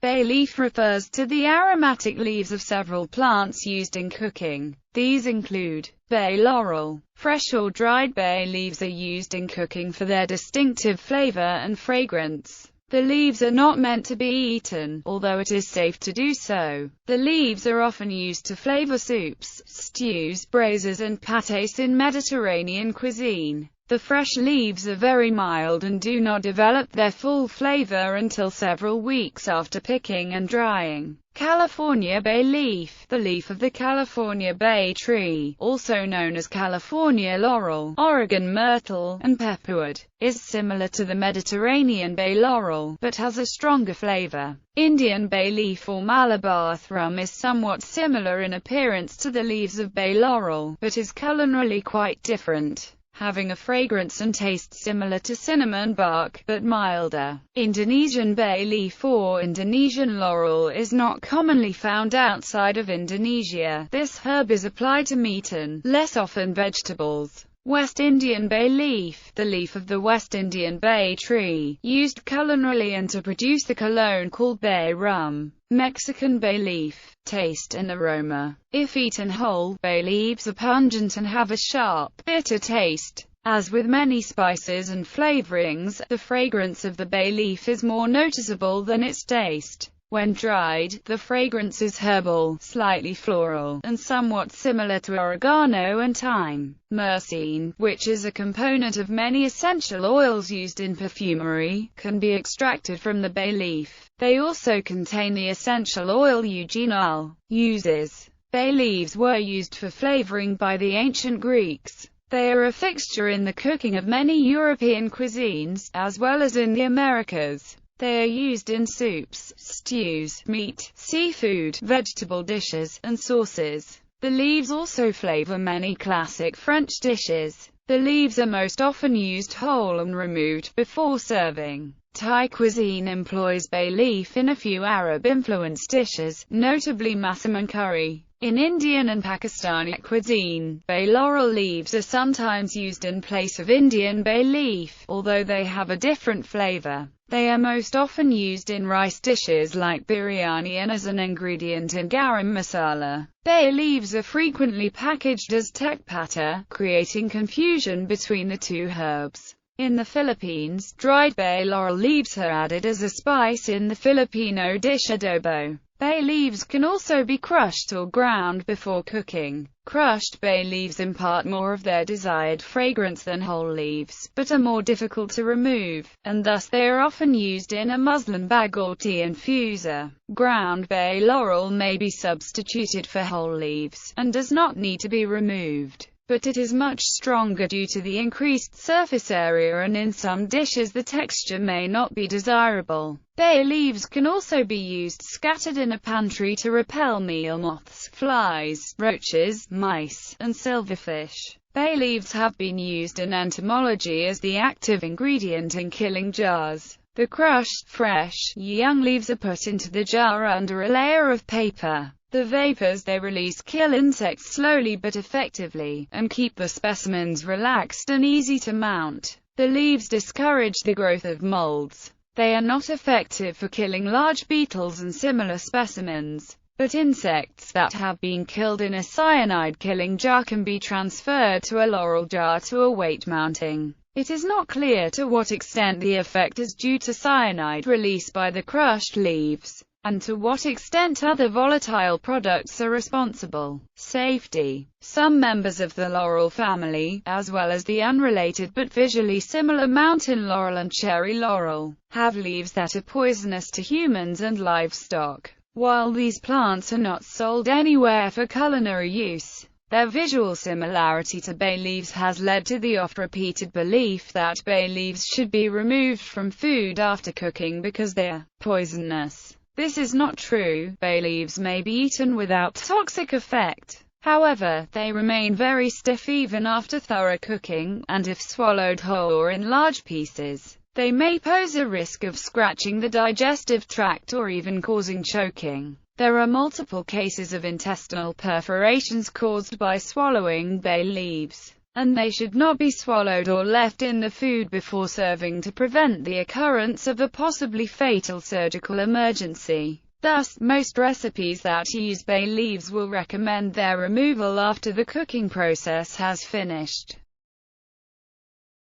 Bay leaf refers to the aromatic leaves of several plants used in cooking. These include bay laurel. Fresh or dried bay leaves are used in cooking for their distinctive flavor and fragrance. The leaves are not meant to be eaten, although it is safe to do so. The leaves are often used to flavor soups, stews, braises and pâtés in Mediterranean cuisine. The fresh leaves are very mild and do not develop their full flavor until several weeks after picking and drying. California bay leaf. The leaf of the California bay tree, also known as California laurel, Oregon myrtle, and pepperwood, is similar to the Mediterranean bay laurel, but has a stronger flavor. Indian bay leaf or Malabar thrum is somewhat similar in appearance to the leaves of bay laurel, but is culinarily quite different, having a fragrance and taste similar to cinnamon bark, but milder. Indonesian bay leaf or Indonesian laurel is not commonly found outside of Indonesia. This herb is applied to meat and, less often, vegetables. West Indian bay leaf. The leaf of the West Indian bay tree, used culinarily and to produce the cologne called bay rum. Mexican bay leaf. Taste and aroma. If eaten whole, bay leaves are pungent and have a sharp, bitter taste. As with many spices and flavorings, the fragrance of the bay leaf is more noticeable than its taste. When dried, the fragrance is herbal, slightly floral, and somewhat similar to oregano and thyme. Myrcene, which is a component of many essential oils used in perfumery, can be extracted from the bay leaf. They also contain the essential oil eugenol. Uses. Bay leaves were used for flavoring by the ancient Greeks. They are a fixture in the cooking of many European cuisines, as well as in the Americas. They are used in soups, stews, meat, seafood, vegetable dishes, and sauces. The leaves also flavor many classic French dishes. The leaves are most often used whole and removed before serving. Thai cuisine employs bay leaf in a few Arab-influenced dishes, notably massaman curry. In Indian and Pakistani cuisine, bay laurel leaves are sometimes used in place of Indian bay leaf, although they have a different flavor. They are most often used in rice dishes like biryani and as an ingredient in garam masala. Bay leaves are frequently packaged as tekpata, creating confusion between the two herbs. In the Philippines, dried bay laurel leaves are added as a spice in the Filipino dish adobo. Bay leaves can also be crushed or ground before cooking. Crushed bay leaves impart more of their desired fragrance than whole leaves, but are more difficult to remove, and thus they are often used in a muslin bag or tea infuser. Ground bay laurel may be substituted for whole leaves, and does not need to be removed, but it is much stronger due to the increased surface area, and in some dishes the texture may not be desirable. Bay leaves can also be used scattered in a pantry to repel meal moths, flies, roaches, mice, and silverfish. Bay leaves have been used in entomology as the active ingredient in killing jars. The crushed, fresh, young leaves are put into the jar under a layer of paper. The vapors they release kill insects slowly but effectively, and keep the specimens relaxed and easy to mount. The leaves discourage the growth of molds. They are not effective for killing large beetles and similar specimens, but insects that have been killed in a cyanide-killing jar can be transferred to a laurel jar to await mounting. It is not clear to what extent the effect is due to cyanide release by the crushed leaves, and to what extent other volatile products are responsible. Safety. Some members of the laurel family, as well as the unrelated but visually similar mountain laurel and cherry laurel, have leaves that are poisonous to humans and livestock. While these plants are not sold anywhere for culinary use, their visual similarity to bay leaves has led to the oft-repeated belief that bay leaves should be removed from food after cooking because they are poisonous. This is not true. Bay leaves may be eaten without toxic effect. However, they remain very stiff even after thorough cooking, and if swallowed whole or in large pieces, they may pose a risk of scratching the digestive tract or even causing choking. There are multiple cases of intestinal perforations caused by swallowing bay leaves. and they should not be swallowed or left in the food before serving to prevent the occurrence of a possibly fatal surgical emergency. Thus, most recipes that use bay leaves will recommend their removal after the cooking process has finished.